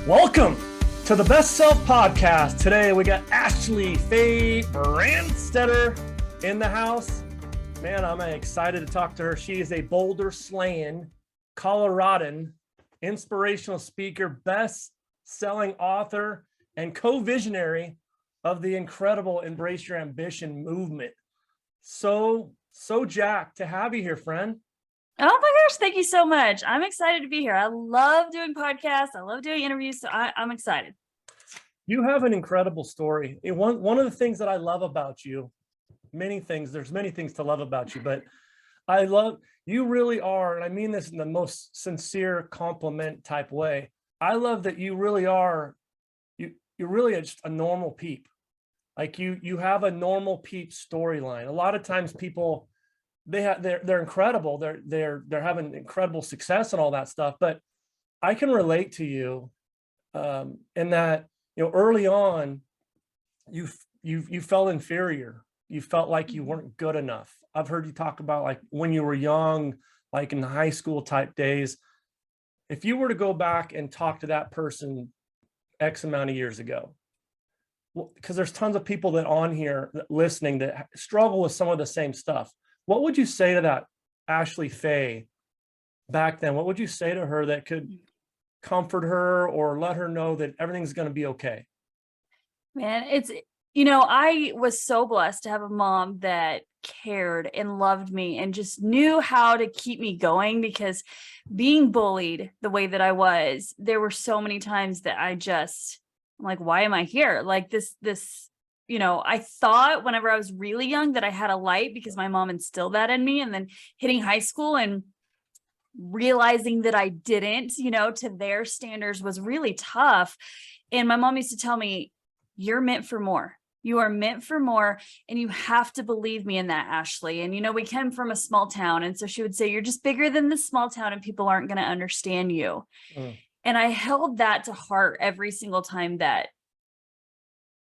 Welcome to the B.E.S.T Self Podcast. Today we got Ashlee Fay Branstetter in the house. Man, I'm excited to talk to her. She is a boulder-slaying Coloradan, inspirational speaker, best-selling author, and co-visionary of the incredible Embrace Your Ambition movement. So jacked to have you here, friend. Oh my gosh, thank you so much. I'm excited to be here. I love doing podcasts. I love doing interviews. So I'm excited. You have an incredible story. One of the things that I love about you, there's many things to love about you, but I love, you really are, and I mean this in the most sincere compliment type way. I love that you really are, you're really just a normal peep. Like you have a normal peep storyline. A lot of times people, they're incredible. They're having incredible success and all that stuff. But I can relate to you in that, early on, you felt inferior. You felt like you weren't good enough. I've heard you talk about like when you were young, like in the high school type days. If you were to go back and talk to that person X amount of years ago, because there's tons of people that on here listening that struggle with some of the same stuff. What would you say to that Ashlee Fay back then? What would you say to her that could comfort her or let her know that everything's going to be okay? Man, I was so blessed to have a mom that cared and loved me and just knew how to keep me going, because being bullied the way that I was, there were so many times that I'm like, why am I here? Like this, I thought whenever I was really young that I had a light because my mom instilled that in me, and then hitting high school and realizing that I didn't, to their standards was really tough. And my mom used to tell me, you're meant for more. You are meant for more. And you have to believe me in that, Ashlee. And, we came from a small town. And so she would say, you're just bigger than this small town and people aren't going to understand you. And I held that to heart every single time that,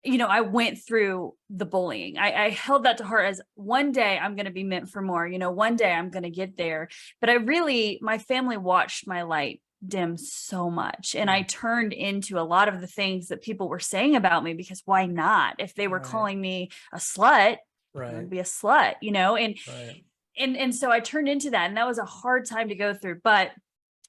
I went through the bullying. I held that to heart as one day I'm going to be meant for more, one day I'm going to get there. But my family watched my light dim so much. And I turned into a lot of the things that people were saying about me, because why not? If they were calling me a slut, I'd be a slut, and so I turned into that. And that was a hard time to go through. But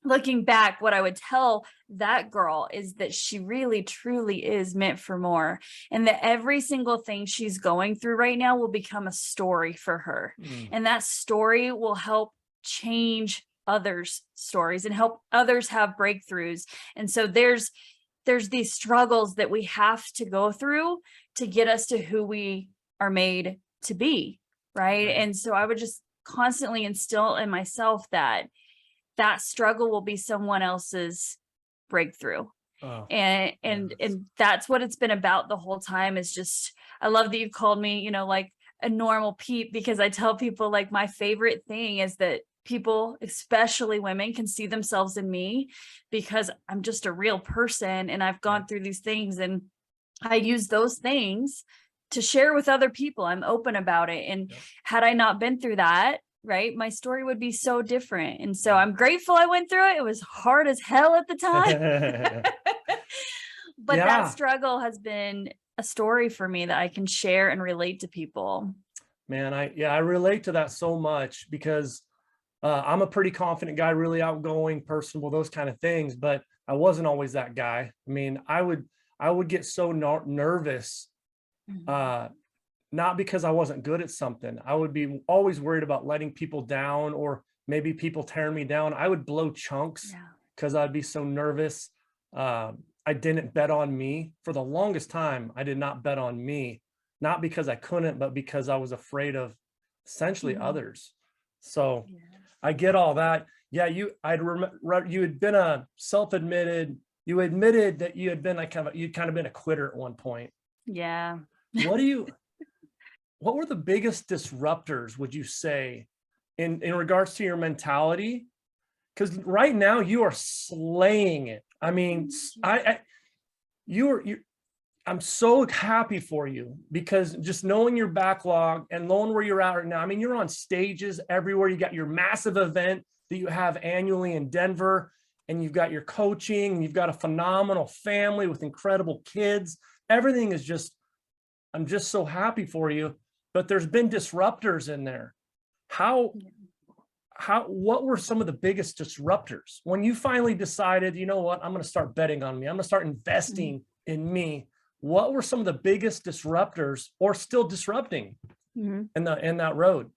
looking back, what I would tell that girl is that she really, truly is meant for more. And that every single thing she's going through right now will become a story for her. And that story will help change others' stories and help others have breakthroughs. And so there's these struggles that we have to go through to get us to who we are made to be. Right. And so I would just constantly instill in myself that struggle will be someone else's breakthrough. And that's what it's been about the whole time. Is just, I love that you've called me, like a normal peep, because I tell people, like, my favorite thing is that people, especially women, can see themselves in me, because I'm just a real person and I've gone through these things, and I use those things to share with other people. I'm open about it. And had I not been through that, my story would be so different. And so I'm grateful I went through it. It was hard as hell at the time. But that struggle has been a story for me that I can share and relate to people. Man, I relate to that so much, because I'm a pretty confident guy, really outgoing, personable, those kind of things, but I wasn't always that guy. I mean, I would get so nervous, not because I wasn't good at something. I would be always worried about letting people down, or maybe people tearing me down. I would blow chunks because I'd be so nervous. I didn't bet on me for the longest time. I did not bet on me, not because I couldn't, but because I was afraid of essentially others. So I get all that. Yeah, you had been a self-admitted. You admitted that you had been you'd kind of been a quitter at one point. Yeah. What were the biggest disruptors, would you say, in regards to your mentality? Because right now you are slaying it. I mean, I'm so happy for you, because just knowing your backlog and knowing where you're at right now, I mean, you're on stages everywhere. You got your massive event that you have annually in Denver. and you've got your coaching, and you've got a phenomenal family with incredible kids. Everything is just, I'm just so happy for you. But there's been disruptors in there. What were some of the biggest disruptors when you finally decided, you know what, I'm going to start betting on me, I'm going to start investing in me? What were some of the biggest disruptors, or still disrupting in that road?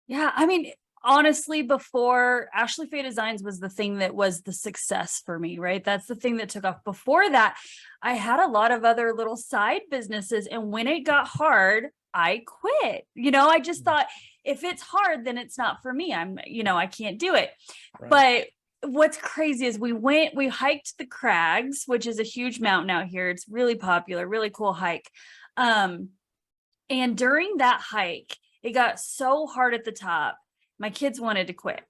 Yeah, I mean, honestly, before Ashlee Fay Designs was the thing that was the success for me, right? That's the thing that took off. Before that, I had a lot of other little side businesses, and when it got hard, I quit. I just thought, if it's hard, then it's not for me. I can't do it. Right. But what's crazy is we hiked the Crags, which is a huge mountain out here. It's really popular, really cool hike. And during that hike, it got so hard at the top. My kids wanted to quit.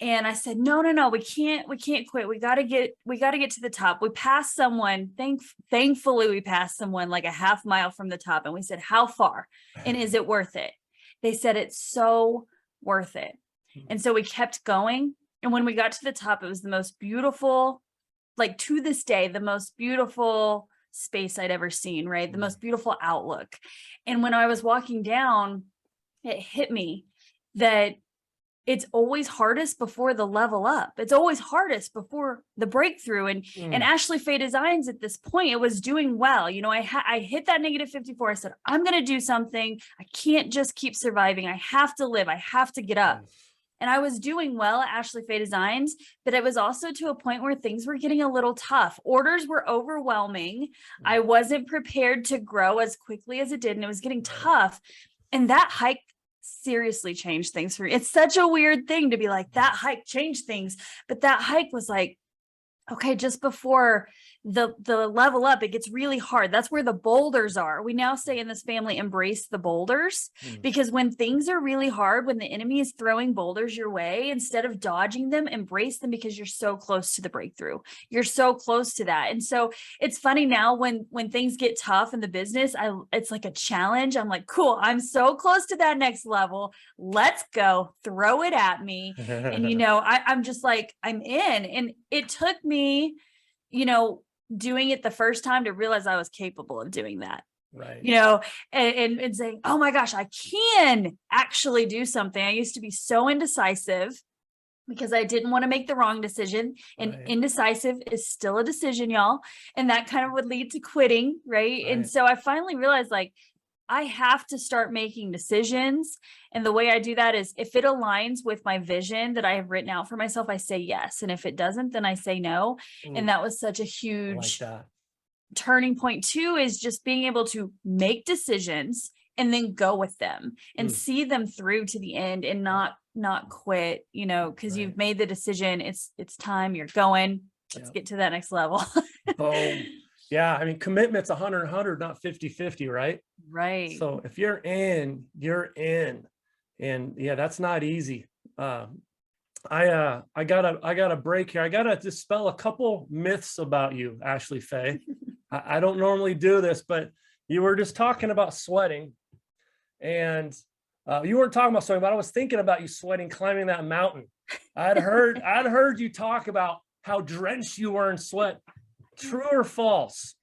And I said, no, we can't quit. We got to get to the top. We passed someone. Thankfully, we passed someone like a half mile from the top. And we said, how far? And is it worth it? They said, it's so worth it. And so we kept going. And when we got to the top, it was the most beautiful, like to this day, the most beautiful space I'd ever seen, right? The most beautiful outlook. And when I was walking down, it hit me that it's always hardest before the level up. It's always hardest before the breakthrough. And Ashlee Fay Designs at this point, it was doing well. I hit that -54. I said, I'm going to do something. I can't just keep surviving. I have to live. I have to get up. And I was doing well at Ashlee Fay Designs, but it was also to a point where things were getting a little tough. Orders were overwhelming. I wasn't prepared to grow as quickly as it did, and it was getting tough. And that hike seriously changed things for me. It's such a weird thing to be like, that hike changed things, but that hike was like, okay, just before the level up, it gets really hard. That's where the boulders are. We now say in this family, embrace the boulders, because when things are really hard, when the enemy is throwing boulders your way, instead of dodging them, embrace them, because you're so close to the breakthrough. You're so close to that. And so it's funny now when things get tough in the business, it's like a challenge. I'm like, cool, I'm so close to that next level. Let's go, throw it at me. And, I'm just like, I'm in. And it took me, doing it the first time to realize I was capable of doing that. Right. And saying, oh my gosh, I can actually do something. I used to be so indecisive because I didn't want to make the wrong decision. And indecisive is still a decision, y'all. And that kind of would lead to quitting. Right. And so I finally realized, like, I have to start making decisions. And the way I do that is, if it aligns with my vision that I have written out for myself, I say yes. And if it doesn't, then I say no. And that was such a huge turning point too, is just being able to make decisions and then go with them and see them through to the end, and not quit, because you've made the decision. It's time, you're going, let's get to that next level. Boom. Yeah. I mean, commitment's 100, not 50-50, right? Right. So if you're in, you're in. And yeah, that's not easy. I got a break here. I got to dispel a couple myths about you, Ashlee Fay. I don't normally do this, but you were just talking about sweating, and you weren't talking about sweating, but I was thinking about you sweating climbing that mountain. I'd heard you talk about how drenched you were in sweat. True or false?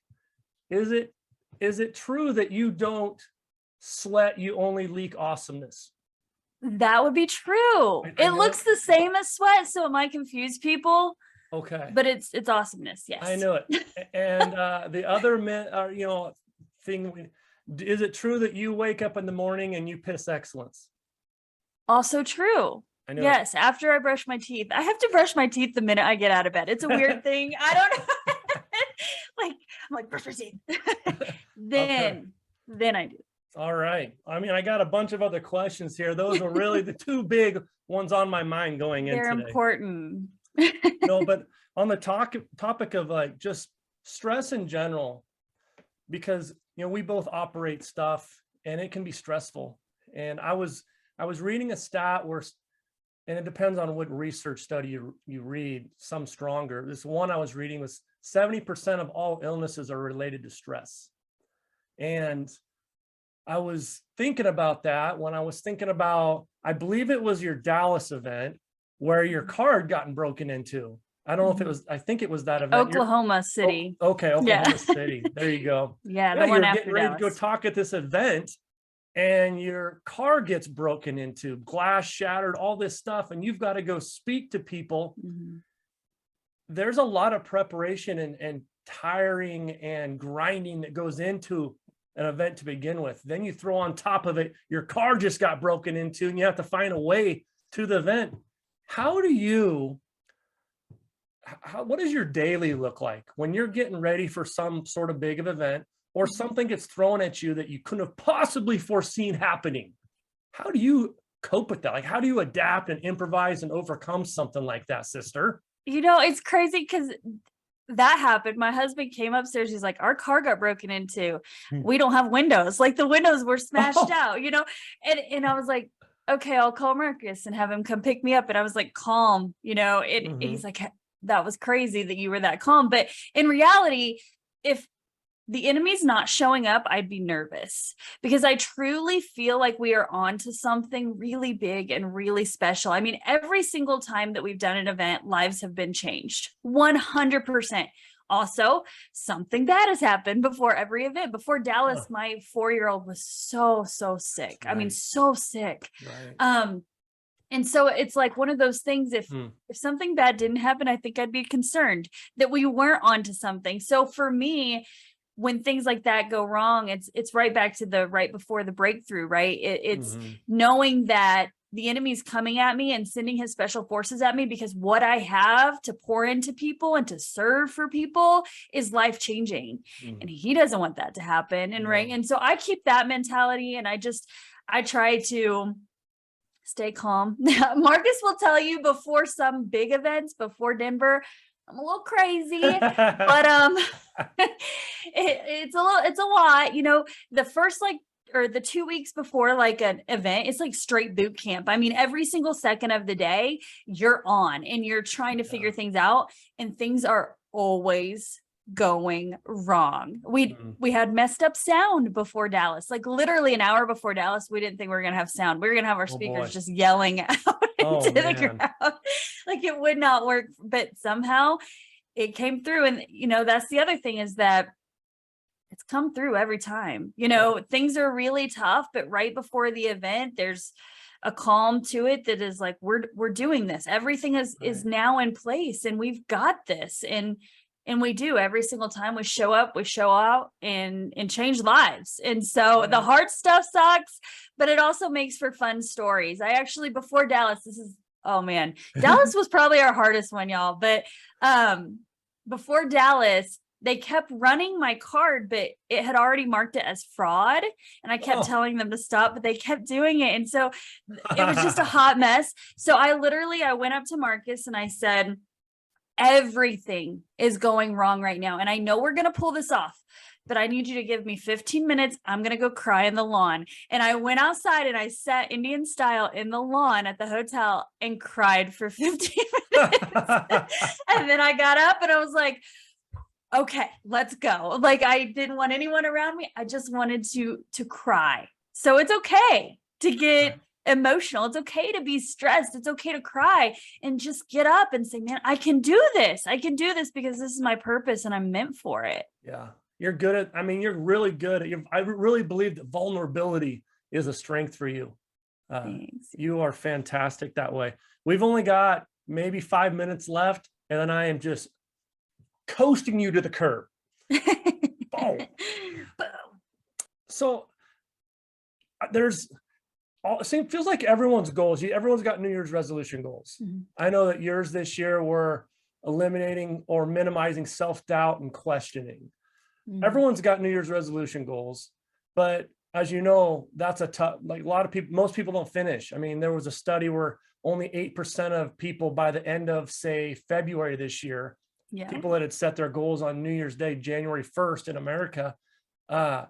Is it true that you don't sweat, you only leak awesomeness? That would be true. It looks the same as sweat, so it might confuse people. Okay. But it's awesomeness, yes. I know it. And the other myth, thing, is it true that you wake up in the morning and you piss excellence? Also true. I know. Yes, after I brush my teeth. I have to brush my teeth the minute I get out of bed. It's a weird thing. I don't know. I'm like, brush my teeth. Then I do. All right. I mean, I got a bunch of other questions here. Those are really the two big ones on my mind going in today. They're important. No, but on the topic of like just stress in general, because we both operate stuff and it can be stressful. And I was reading a stat where, and it depends on what research study you read, some stronger. This one I was reading was 70% of all illnesses are related to stress. And I was thinking about that when I was thinking about, I believe it was your Dallas event where your car had gotten broken into. I don't know if it was, I think it was that event. Oklahoma City. Okay, Yeah. Oklahoma City. There you go. Yeah, Yeah, the one you're after getting ready to go Dallas. talk at this event and your car gets broken into, glass shattered, all this stuff, and you've got to go speak to people. Mhm. There's a lot of preparation and tiring and grinding that goes into an event to begin with. Then you throw on top of it, your car just got broken into and you have to find a way to the event. How do you, what does your daily look like when you're getting ready for some sort of big of event or something gets thrown at you that you couldn't have possibly foreseen happening? How do you cope with that? Like, how do you adapt and improvise and overcome something like that, sister? You know, it's crazy because that happened. My husband came upstairs. He's like, our car got broken into. We don't have windows. Like the windows were smashed out, you know? And I was like, okay, I'll call Marcus and have him come pick me up. And I was like, calm, you know, he's like, that was crazy that you were that calm. But in reality, if the enemy's not showing up, I'd be nervous because I truly feel like we are on to something really big and really special. I mean, every single time that we've done an event, lives have been changed 100%. Also, something bad has happened before every event. Before Dallas, my 4-year-old was so sick. Right. I mean, so sick. Right. And so it's like one of those things, if something bad didn't happen, I think I'd be concerned that we weren't onto something. So for me, when things like that go wrong, it's right back to the right before the breakthrough, right? It's knowing that the enemy's coming at me and sending his special forces at me because what I have to pour into people and to serve for people is life changing. And he doesn't want that to happen. And right. And so I keep that mentality and I try to stay calm. Marcus will tell you before some big events, before Denver, I'm a little crazy, but it's a lot, you know, the first or the 2 weeks before like an event, it's like straight boot camp. I mean, every single second of the day you're on and you're trying to figure things out and things are always going wrong. We had messed up sound before Dallas, like literally an hour before Dallas. We didn't think we were going to have sound. We were going to have our speakers just yelling out into the crowd. Like it would not work, but somehow it came through. And, you know, that's the other thing is that it's come through every time, you know, things are really tough, but right before the event, there's a calm to it that is like, we're doing this. Everything is now in place and we've got this. And we do every single time we show up, we show out and change lives. And so the hard stuff sucks, but it also makes for fun stories. I actually, before Dallas, Dallas was probably our hardest one, y'all. But before Dallas, they kept running my card, but it had already marked it as fraud. And I kept telling them to stop, but they kept doing it. And so it was just a hot mess. So I went up to Marcus and I said, everything is going wrong right now. And I know we're going to pull this off, but I need you to give me 15 minutes. I'm going to go cry in the lawn. And I went outside and I sat Indian style in the lawn at the hotel and cried for 15 minutes. And then I got up and I was like, okay, let's go. Like I didn't want anyone around me. I just wanted to cry. So it's okay to get emotional. It's okay to be stressed. It's okay to cry and just get up and say, man, I can do this. I can do this because this is my purpose and I'm meant for it. Yeah. You're good at, you're really good at, I really believe that vulnerability is a strength for you. You are fantastic that way. We've only got maybe 5 minutes left and then I am just coasting you to the curb. Boom. So it feels like everyone's goals. Everyone's got New Year's resolution goals. I know that yours this year were eliminating or minimizing self-doubt and questioning. Everyone's got New Year's resolution goals, but as you know, that's a tough, like a lot of people, most people don't finish. I mean, there was a study where only 8% of people by the end of, say, February this year, people that had set their goals on New Year's Day, January 1st in America, we're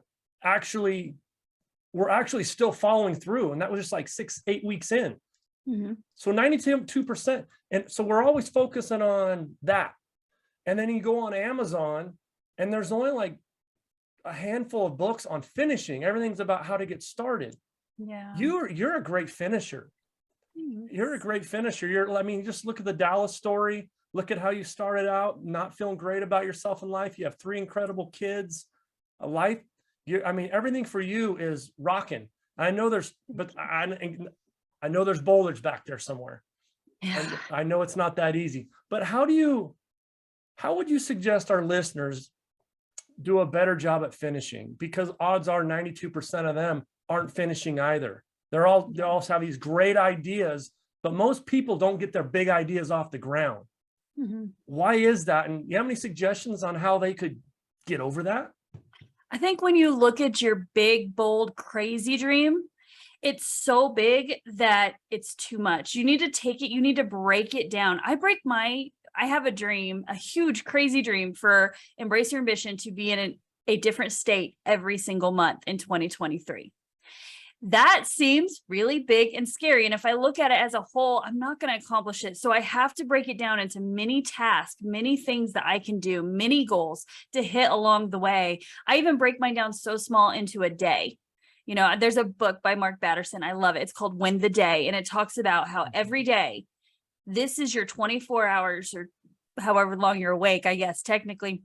actually still following through. And that was just like 6-8 weeks in. So 92%. And so we're always focusing on that. And then you go on Amazon and there's only like a handful of books on finishing. Everything's about how to get started. Yeah. You're a great finisher. You're a great finisher. Just look at the Dallas story. look at how you started out, not feeling great about yourself in life. You have 3 incredible kids, a life. I mean, everything for you is rocking. I know there's boulders back there somewhere. Yeah. I know it's not that easy, but how would you suggest our listeners do a better job at finishing? Because odds are 92% of them aren't finishing either. They also have these great ideas, but most people don't get their big ideas off the ground. Mm-hmm. Why is that? And you have any suggestions on how they could get over that? I think when you look at your big, bold, crazy dream, it's so big that it's too much. You need to take it, you need to break it down. I have a dream, a huge, crazy dream for Embrace Your Ambition to be in a different state every single month in 2023. That seems really big and scary. And if I look at it as a whole, I'm not going to accomplish it. So I have to break it down into many tasks, many things that I can do, many goals to hit along the way. I even break mine down so small into a day. You know, there's a book by Mark Batterson. I love it. It's called Win the Day. And it talks about how every day, this is your 24 hours or however long you're awake, I guess, technically,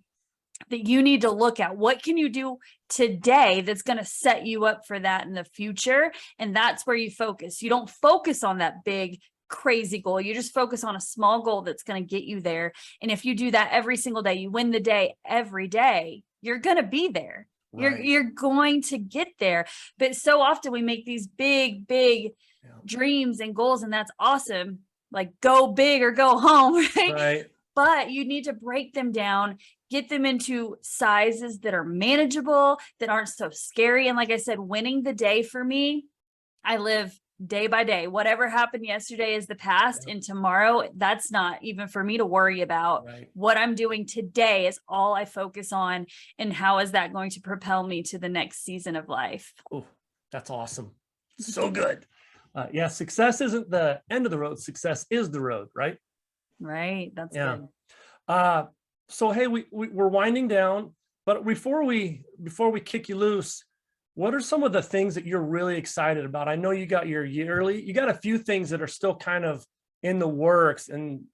that you need to look at. What can you do today that's going to set you up for that in the future? And that's where you focus. You don't focus on that big, crazy goal. You just focus on a small goal that's going to get you there. And if you do that every single day, you win the day every day, you're going to be there. Right. You're going to get there. But so often we make these big dreams and goals, and that's awesome. Like go big or go home, right? But you need to break them down, get them into sizes that are manageable, that aren't so scary. And like I said, winning the day for me, I live day by day. Whatever happened yesterday is the past, and tomorrow, that's not even for me to worry about. What I'm doing today is all I focus on, and how is that going to propel me to the next season of life? Oh, that's awesome. So good. Yeah, success isn't the end of the road. Success is the road, right? Right. That's good. So, hey, we're winding down, but before we kick you loose, what are some of the things that you're really excited about? I know you got you got a few things that are still kind of in the works, and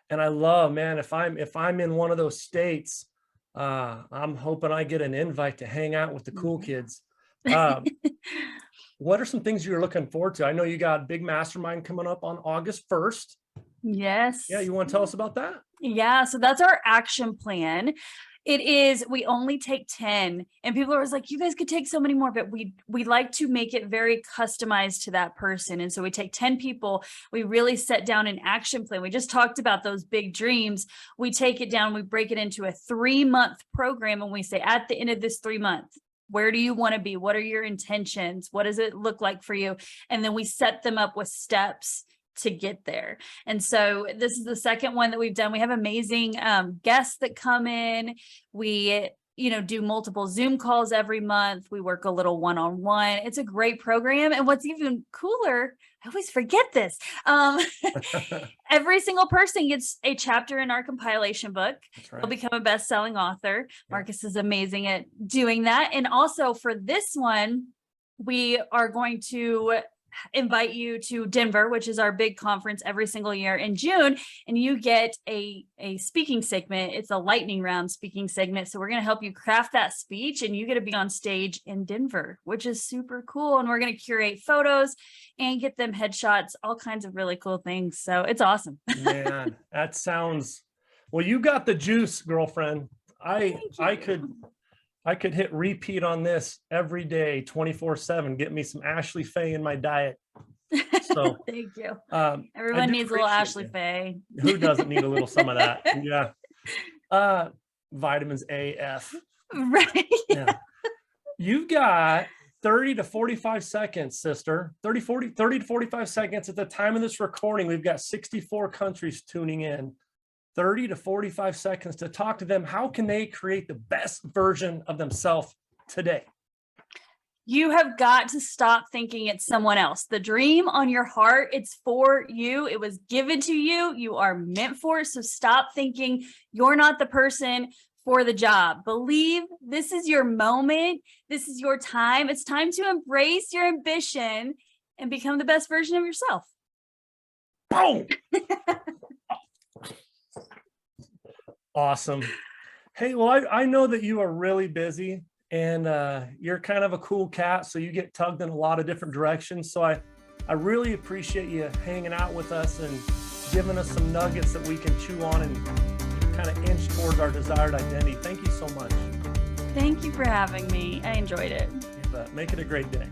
I love, man, if I'm in one of those states, I'm hoping I get an invite to hang out with the cool kids. What are some things you're looking forward to? I know you got a big mastermind coming up on August 1st. Yes. Yeah. You want to tell us about that? Yeah. So that's our action plan. We only take 10, and people are always like, you guys could take so many more, but we like to make it very customized to that person. And so we take 10 people, we really set down an action plan. We just talked about those big dreams. We take it down, we break it into a 3-month program. And we say, at the end of this 3 months, where do you want to be? What are your intentions? What does it look like for you? And then we set them up with steps to get there. And so this is the second one that we've done. We have amazing guests that come in. We, do multiple Zoom calls every month. We work a little one-on-one. It's a great program. And what's even cooler, I always forget this. Every single person gets a chapter in our compilation book. They'll become a best-selling author. Marcus is amazing at doing that. And also for this one, we are going to invite you to Denver, which is our big conference every single year in June, and you get a speaking segment. It's a lightning round speaking segment. So we're going to help you craft that speech, and you get to be on stage in Denver, which is super cool. And we're going to curate photos and get them headshots, all kinds of really cool things. So it's awesome. Man, that sounds, well, you got the juice, girlfriend. I could hit repeat on this every day, 24/7, get me some Ashlee Fay in my diet. So thank you. Everyone needs a little Ashlee Fay. Who doesn't need a little some of that? Yeah. Vitamins A, F. Right. Yeah. You've got 30 to 45 seconds, sister. 30 to 45 seconds at the time of this recording. We've got 64 countries tuning in. 30 to 45 seconds to talk to them. How can they create the best version of themselves today? You have got to stop thinking it's someone else. The dream on your heart, it's for you. It was given to you. You are meant for it. So stop thinking you're not the person for the job. Believe this is your moment. This is your time. It's time to embrace your ambition and become the best version of yourself. Boom. Awesome. Hey, well, I know that you are really busy and you're kind of a cool cat, so you get tugged in a lot of different directions. So I really appreciate you hanging out with us and giving us some nuggets that we can chew on and kind of inch towards our desired identity. Thank you so much. Thank you for having me. I enjoyed it. You bet. Make it a great day.